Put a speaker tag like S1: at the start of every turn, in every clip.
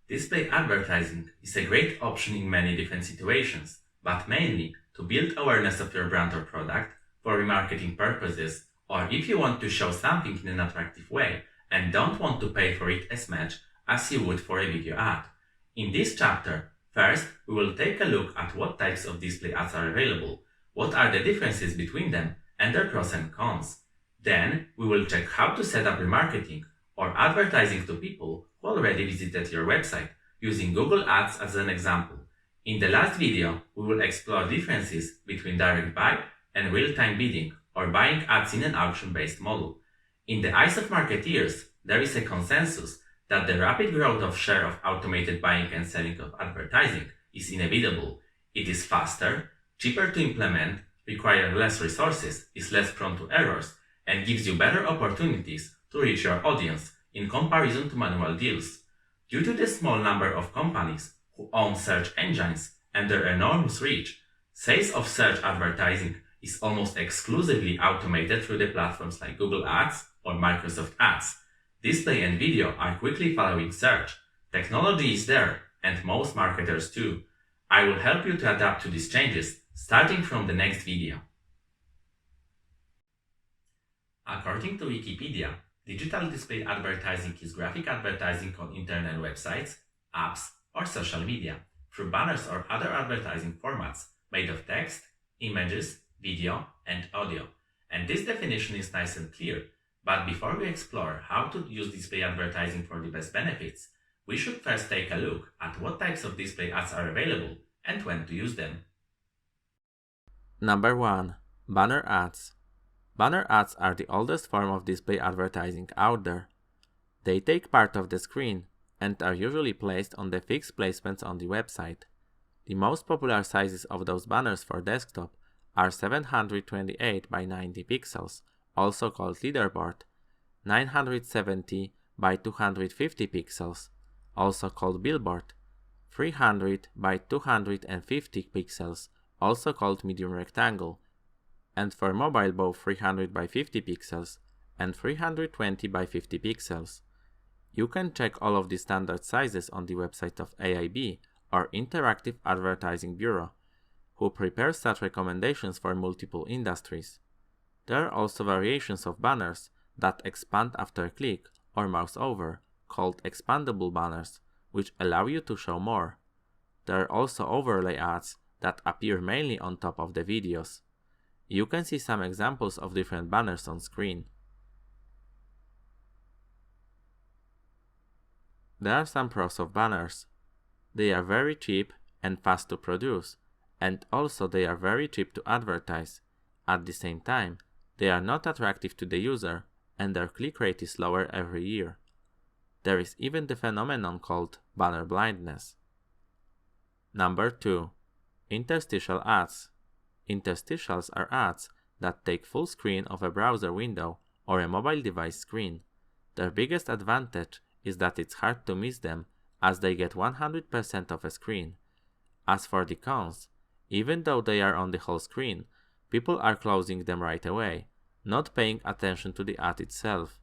S1: Display advertising is a great option in many different situations, but mainly to build awareness of your brand or product for remarketing purposes, or if you want to show something in an attractive way and don't want to pay for it as much as you would for a video ad. In this chapter, first we will take a look at what types of display ads are available, what are the differences between them, and their pros and cons. Then we will check how to set up remarketing or advertising to people who already visited your website, using Google Ads as an example. In the last video, we will explore differences between direct buy and real-time bidding, or buying ads in an auction-based model. In the eyes of marketeers, there is a consensus that the rapid growth of share of automated buying and selling of advertising is inevitable. It is faster, cheaper to implement, requires less resources, is less prone to errors, and gives you better opportunities to reach your audience in comparison to manual deals. Due to the small number of companies who own search engines and their enormous reach, sales of search advertising is almost exclusively automated through the platforms like Google Ads or Microsoft Ads. Display and video are quickly following search. Technology is there, and most marketers too. I will help you to adapt to these changes, starting from the next video. According to Wikipedia, digital display advertising is graphic advertising on internet websites, apps, or social media through banners or other advertising formats made of text, images, video, and audio. And this definition is nice and clear, but before we explore how to use display advertising for the best benefits, we should first take a look at what types of display ads are available and when to use them.
S2: Number 1. Banner ads. Banner ads are the oldest form of display advertising out there. They take part of the screen and are usually placed on the fixed placements on the website. The most popular sizes of those banners for desktop are 728 by 90 pixels, also called leaderboard, 970 by 250 pixels, also called billboard, 300 by 250 pixels, also called medium rectangle, and for mobile both 300 by 50 pixels and 320 by 50 pixels. You can check all of the standard sizes on the website of AIB, or Interactive Advertising Bureau, who prepares such recommendations for multiple industries. There are also variations of banners that expand after click or mouse over, called expandable banners, which allow you to show more. There are also overlay ads that appear mainly on top of the videos. You can see some examples of different banners on screen. There are some pros of banners. They are very cheap and fast to produce, and also they are very cheap to advertise. At the same time, they are not attractive to the user, and their click rate is lower every year. There is even the phenomenon called banner blindness. Number 2. Interstitial ads. Interstitials are ads that take full screen of a browser window or a mobile device screen. Their biggest advantage is that it's hard to miss them, as they get 100% of a screen. As for the cons, even though they are on the whole screen, people are closing them right away, not paying attention to the ad itself.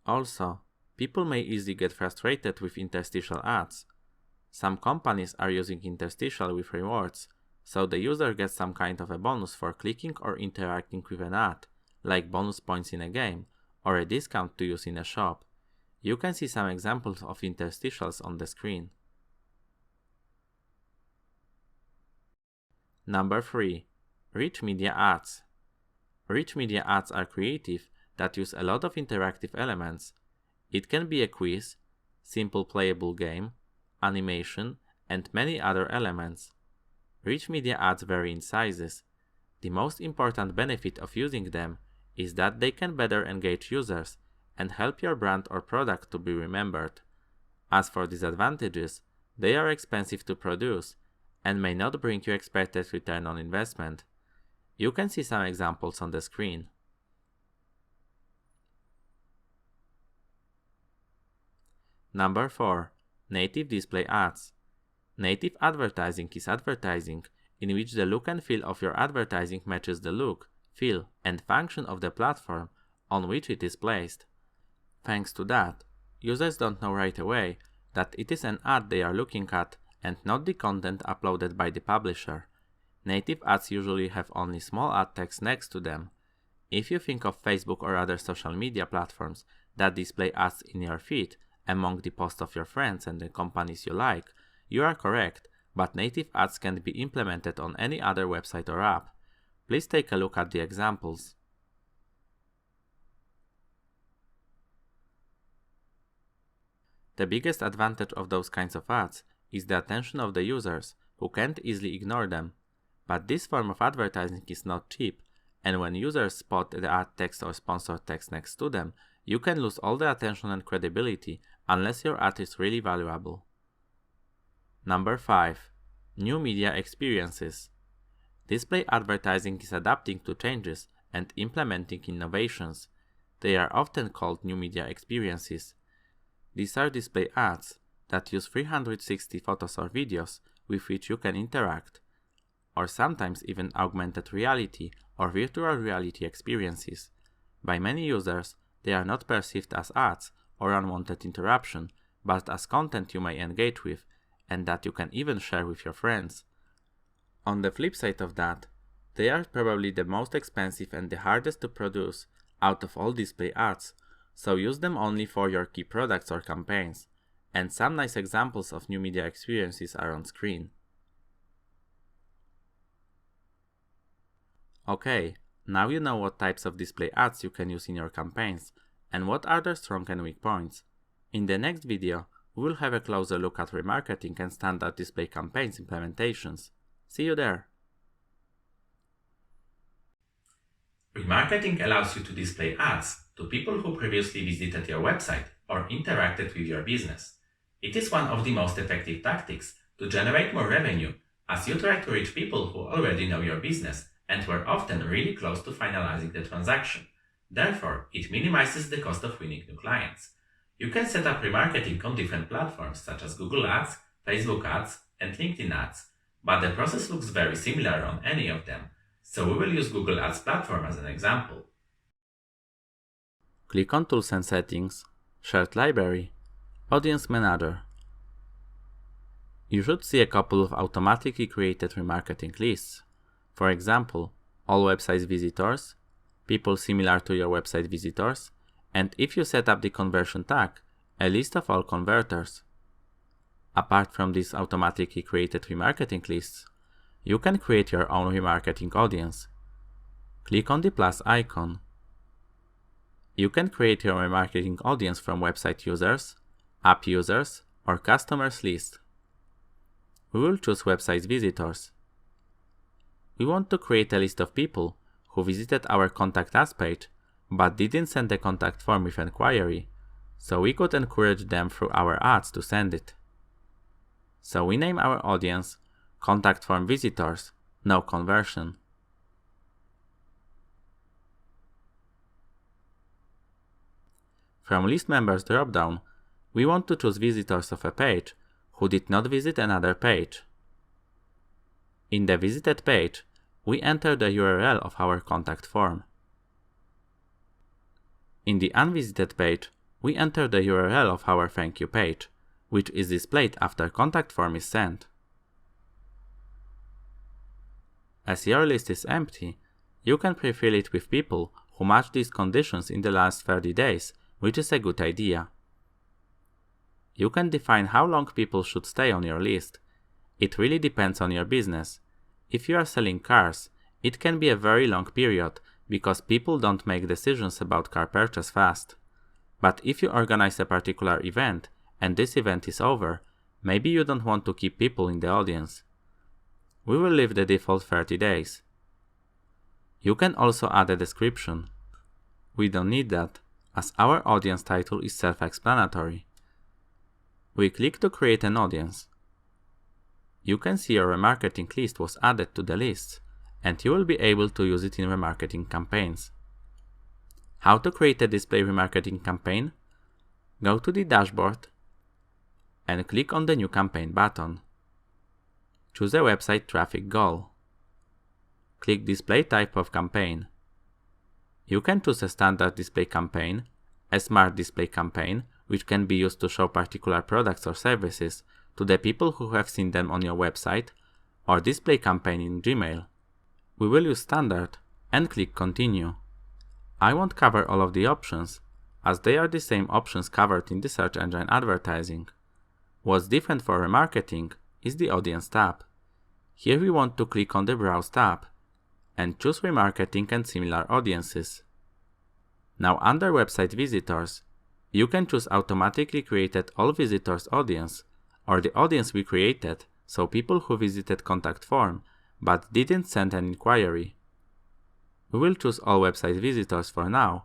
S2: Also, people may easily get frustrated with interstitial ads. Some companies are using interstitial with rewards, so the user gets some kind of a bonus for clicking or interacting with an ad, like bonus points in a game, or a discount to use in a shop. You can see some examples of interstitials on the screen. Number 3. Rich media ads. Rich media ads are creative that use a lot of interactive elements. It can be a quiz, simple playable game, animation, and many other elements. Rich media ads vary in sizes. The most important benefit of using them is that they can better engage users and help your brand or product to be remembered. As for disadvantages, they are expensive to produce and may not bring you expected return on investment. You can see some examples on the screen. Number 4. Native display ads. Native advertising is advertising in which the look and feel of your advertising matches the look, feel, and function of the platform on which it is placed. Thanks to that, users don't know right away that it is an ad they are looking at and not the content uploaded by the publisher. Native ads usually have only small ad text next to them. If you think of Facebook or other social media platforms that display ads in your feed among the posts of your friends and the companies you like, you are correct, but native ads can be implemented on any other website or app. Please take a look at the examples. The biggest advantage of those kinds of ads is the attention of the users, who can't easily ignore them. But this form of advertising is not cheap, and when users spot the ad text or sponsored text next to them, you can lose all the attention and credibility unless your ad is really valuable. Number 5. New media experiences. Display advertising is adapting to changes and implementing innovations. They are often called new media experiences. These are display ads that use 360 photos or videos with which you can interact, or sometimes even augmented reality or virtual reality experiences. By many users, they are not perceived as ads or unwanted interruption, but as content you may engage with and that you can even share with your friends. On the flip side of that, they are probably the most expensive and the hardest to produce out of all display ads, so use them only for your key products or campaigns, and some nice examples of new media experiences are on screen. Okay, now you know what types of display ads you can use in your campaigns, and what are their strong and weak points. In the next video, we will have a closer look at remarketing and standard display campaigns implementations. See you there!
S1: Remarketing allows you to display ads to people who previously visited your website or interacted with your business. It is one of the most effective tactics to generate more revenue, as you try to reach people who already know your business and were often really close to finalizing the transaction. Therefore, it minimizes the cost of winning new clients. You can set up remarketing on different platforms such as Google Ads, Facebook Ads, and LinkedIn Ads, but the process looks very similar on any of them, so we will use Google Ads platform as an example.
S2: Click on Tools and Settings, Shared Library, Audience Manager. You should see a couple of automatically created remarketing lists. For example, all website visitors, people similar to your website visitors, and if you set up the conversion tag, a list of all converters. Apart from these automatically created remarketing lists, you can create your own remarketing audience. Click on the plus icon. You can create your remarketing audience from website users, app users, or customers list. We will choose website visitors. We want to create a list of people who visited our Contact Us page but didn't send a contact form with inquiry, so we could encourage them through our ads to send it. So we name our audience Contact Form Visitors, no conversion. From List Members dropdown, we want to choose visitors of a page who did not visit another page. In the visited page, we enter the URL of our contact form. In the unvisited page, we enter the URL of our thank you page, which is displayed after contact form is sent. As your list is empty, you can pre-fill it with people who match these conditions in the last 30 days, which is a good idea. You can define how long people should stay on your list. It really depends on your business. If you are selling cars, it can be a very long period because people don't make decisions about car purchase fast. But if you organize a particular event and this event is over, maybe you don't want to keep people in the audience. We will leave the default 30 days. You can also add a description. We don't need that, as our audience title is self-explanatory. We click to create an audience. You can see your remarketing list was added to the list, and you will be able to use it in remarketing campaigns. How to create a display remarketing campaign? Go to the dashboard and click on the New Campaign button. Choose a website traffic goal. Click Display Type of Campaign. You can choose a standard display campaign, a smart display campaign, which can be used to show particular products or services to the people who have seen them on your website, or display campaign in Gmail. We will use standard and click continue. I won't cover all of the options, as they are the same options covered in the search engine advertising. What's different for remarketing is the audience tab. Here we want to click on the browse tab and choose remarketing and similar audiences. Now under website visitors, you can choose automatically created all visitors audience or the audience we created, so people who visited contact form but didn't send an inquiry. We will choose all website visitors for now,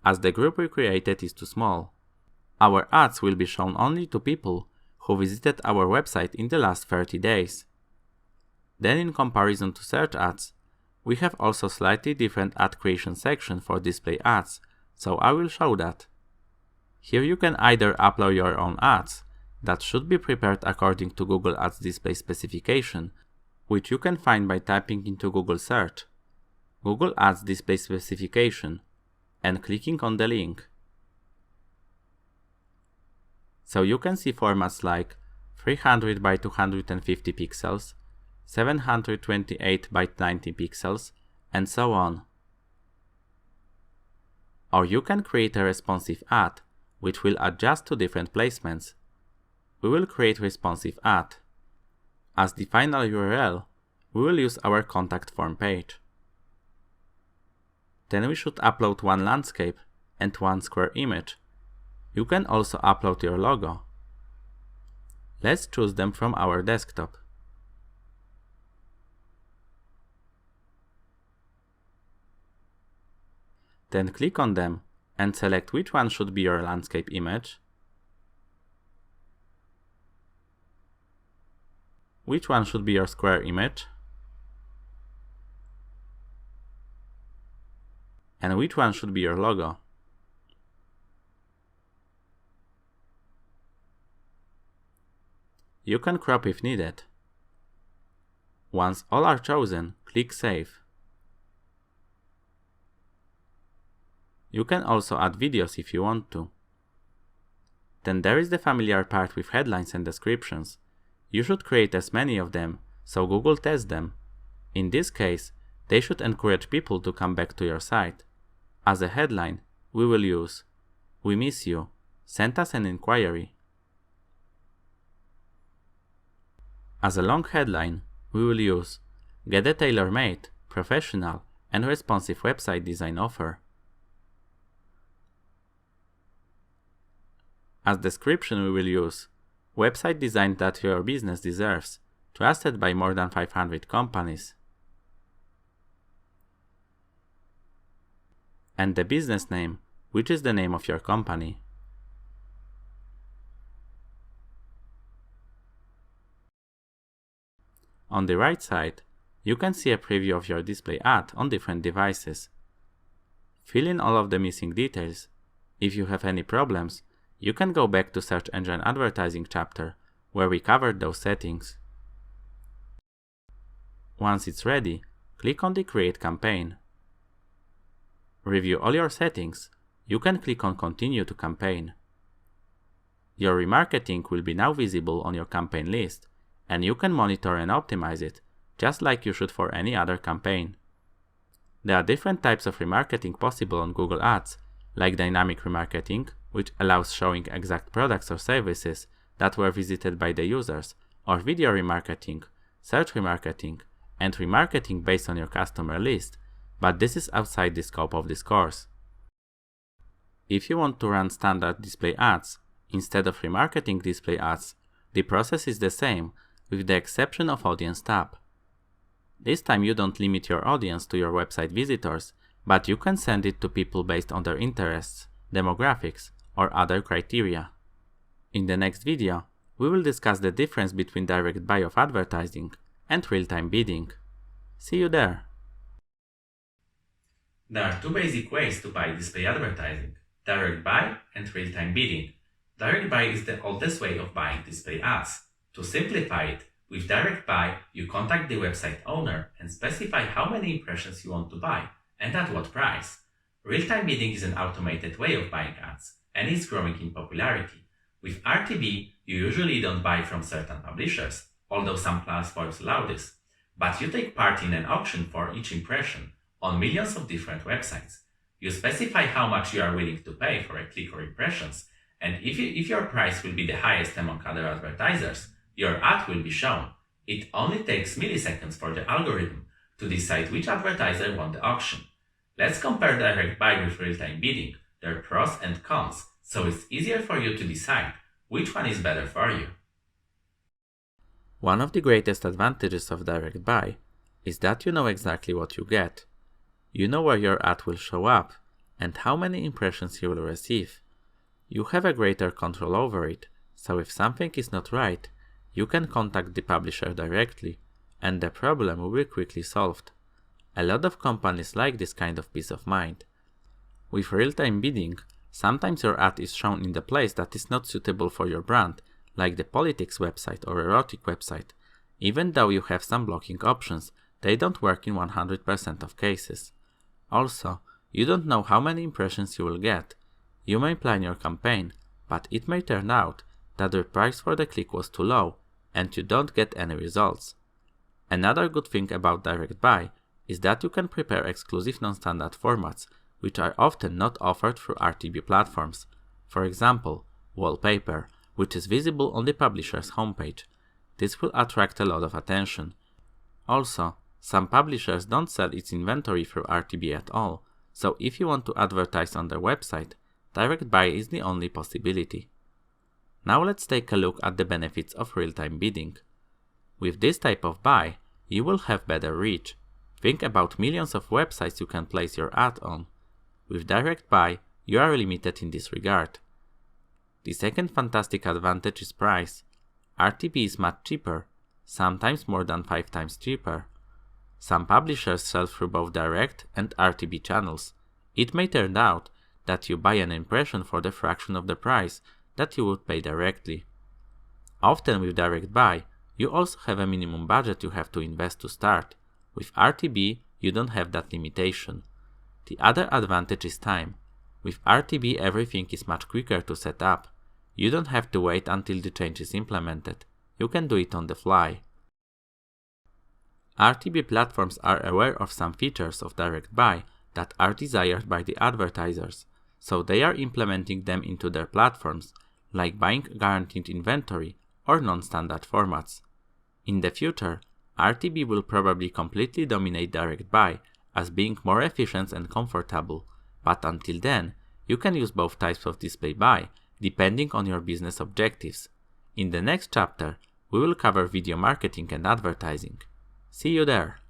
S2: as the group we created is too small. Our ads will be shown only to people who visited our website in the last 30 days. Then in comparison to search ads, we have also slightly different ad creation section for display ads, so I will show that. Here you can either upload your own ads that should be prepared according to Google Ads display specification, which you can find by typing into Google search Google Ads display specification and clicking on the link. So you can see formats like 300 by 250 pixels, 728 by 90 pixels, and so on. Or you can create a responsive ad, which will adjust to different placements. We will create responsive ad. As the final URL, we will use our contact form page. Then we should upload one landscape and one square image. You can also upload your logo. Let's choose them from our desktop. Then click on them and select which one should be your landscape image, which one should be your square image, and which one should be your logo. You can crop if needed. Once all are chosen, click Save. You can also add videos if you want to. Then there is the familiar part with headlines and descriptions. You should create as many of them, so Google tests them. In this case, they should encourage people to come back to your site. As a headline, we will use "We miss you, send us an inquiry." As a long headline, we will use "Get a tailor-made, professional, and responsive website design offer." As description, we will use "Website design that your business deserves, trusted by more than 500 companies." And the business name, which is the name of your company. On the right side, you can see a preview of your display ad on different devices. Fill in all of the missing details. If you have any problems, you can go back to Search Engine Advertising chapter, where we covered those settings. Once it's ready, click on the Create Campaign. Review all your settings. You can click on Continue to Campaign. Your remarketing will be now visible on your campaign list, and you can monitor and optimize it, just like you should for any other campaign. There are different types of remarketing possible on Google Ads, like dynamic remarketing, which allows showing exact products or services that were visited by the users, or video remarketing, search remarketing, and remarketing based on your customer list, but this is outside the scope of this course. If you want to run standard display ads instead of remarketing display ads, the process is the same, with the exception of Audience tab. This time you don't limit your audience to your website visitors, but you can send it to people based on their interests, demographics, or other criteria. In the next video, we will discuss the difference between direct buy of advertising and real-time bidding. See you there!
S1: There are two basic ways to buy display advertising: direct buy and real-time bidding. Direct buy is the oldest way of buying display ads. To simplify it, with direct buy, you contact the website owner and specify how many impressions you want to buy and at what price. Real-time bidding is an automated way of buying ads, and is growing in popularity. With RTB, you usually don't buy from certain publishers, although some platforms allow this, but you take part in an auction for each impression on millions of different websites. You specify how much you are willing to pay for a click or impressions, and if your price will be the highest among other advertisers, your ad will be shown. It only takes milliseconds for the algorithm to decide which advertiser won the auction. Let's compare direct buy with real-time bidding, their pros and cons, so it's easier for you to decide which one is better for you.
S2: One of the greatest advantages of direct buy is that you know exactly what you get. You know where your ad will show up and how many impressions you will receive. You have a greater control over it, so if something is not right, you can contact the publisher directly, and the problem will be quickly solved. A lot of companies like this kind of peace of mind. With real-time bidding, sometimes your ad is shown in the place that is not suitable for your brand, like the politics website or erotic website. Even though you have some blocking options, they don't work in 100% of cases. Also, you don't know how many impressions you will get. You may plan your campaign, but it may turn out that the price for the click was too low and you don't get any results. Another good thing about direct buy is that you can prepare exclusive non-standard formats which are often not offered through RTB platforms. For example, wallpaper, which is visible on the publisher's homepage. This will attract a lot of attention. Also, some publishers don't sell its inventory through RTB at all, so if you want to advertise on their website, direct buy is the only possibility. Now let's take a look at the benefits of real-time bidding. With this type of buy, you will have better reach. Think about millions of websites you can place your ad on. With direct buy, you are limited in this regard. The second fantastic advantage is price. RTB is much cheaper, sometimes more than 5 times cheaper. Some publishers sell through both direct and RTB channels. It may turn out that you buy an impression for the fraction of the price that you would pay directly. Often with direct buy, you also have a minimum budget you have to invest to start. With RTB, you don't have that limitation. The other advantage is time. With RTB, everything is much quicker to set up. You don't have to wait until the change is implemented. You can do it on the fly. RTB platforms are aware of some features of direct buy that are desired by the advertisers, so they are implementing them into their platforms, like buying guaranteed inventory or non-standard formats. In the future, RTB will probably completely dominate direct buy as being more efficient and comfortable, but until then, you can use both types of display buy depending on your business objectives. In the next chapter, we will cover video marketing and advertising. See you there!